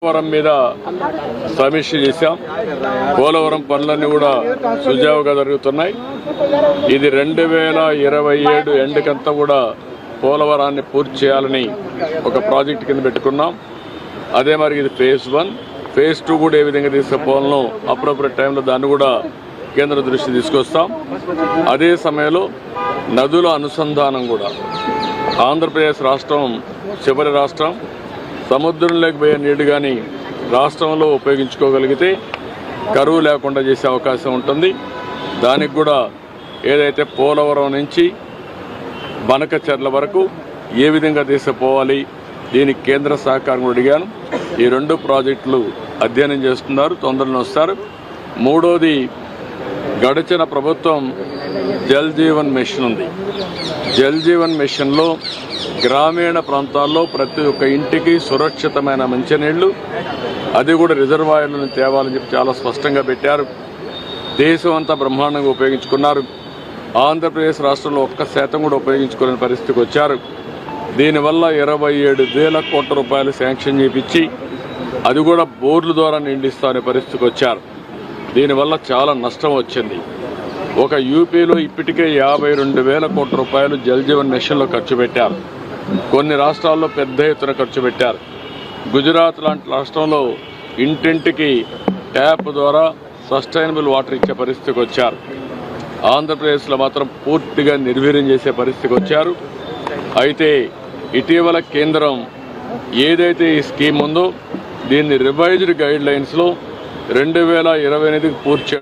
పోలవరం మీద సమీక్ష చేశాం. పోలవరం పనులన్నీ కూడా సుజావుగా జరుగుతున్నాయి. ఇది 2027 ఎండుకంతా కూడా పోలవరాన్ని పూర్తి చేయాలని ఒక ప్రాజెక్ట్ కింద పెట్టుకున్నాం. అదే మరి ఇది ఫేజ్ 1, ఫేజ్ 2 కూడా ఏ విధంగా తీసుకుపోవాలనో అప్రోప్రియట్ టైంలో దాన్ని కూడా కేంద్ర దృష్టి తీసుకొస్తాం. అదే సమయంలో నదుల అనుసంధానం కూడా ఆంధ్రప్రదేశ్ రాష్ట్రం చివరి రాష్ట్రం. సముద్రంలోకి పోయే నీళ్లు కానీ రాష్ట్రంలో ఉపయోగించుకోగలిగితే కరువు లేకుండా చేసే అవకాశం ఉంటుంది. దానికి కూడా ఏదైతే పోలవరం నుంచి బనకచెర్ల వరకు ఏ విధంగా తీసుకుపోవాలి దీనికి కేంద్ర సహకారం కూడా అడిగాను. ఈ 2 ప్రాజెక్టులు అధ్యయనం చేస్తున్నారు, తొందరలో వస్తారు. మూడోది, గడిచిన ప్రభుత్వం జల్ జీవన్ మిషన్ ఉంది. జల్ జీవన్ మిషన్లో గ్రామీణ ప్రాంతాల్లో ప్రతి ఒక్క ఇంటికి సురక్షితమైన మంచినీళ్లు, అది కూడా రిజర్వాయర్లను తేవాలని చెప్పి చాలా స్పష్టంగా పెట్టారు. దేశం అంతా బ్రహ్మాండంగా ఉపయోగించుకున్నారు. ఆంధ్రప్రదేశ్ రాష్ట్రంలో 1% కూడా ఉపయోగించుకోలేని పరిస్థితికి వచ్చారు. దీనివల్ల 27,000 కోట్ల రూపాయలు శాంక్షన్ చేయించి అది కూడా బోర్ల ద్వారా నిండిస్తానే పరిస్థితికి వచ్చారు. దీనివల్ల చాలా నష్టం వచ్చింది. ఒక యూపీలో ఇప్పటికే 52,000 కోట్ల రూపాయలు జల్ జీవన్ మిషన్లో ఖర్చు పెట్టారు. కొన్ని రాష్ట్రాల్లో పెద్ద ఎత్తున ఖర్చు పెట్టారు. గుజరాత్ లాంటి రాష్ట్రంలో ఇంటింటికి ట్యాప్ ద్వారా సస్టైనబుల్ వాటర్ ఇచ్చే పరిస్థితికి వచ్చారు. ఆంధ్రప్రదేశ్లో మాత్రం పూర్తిగా నిర్వీర్యం చేసే పరిస్థితికి వచ్చారు. అయితే ఇటీవల కేంద్రం ఏదైతే ఈ స్కీమ్ ఉందో దీన్ని రివైజ్డ్ గైడ్ లైన్స్లో 2028కి పూర్తి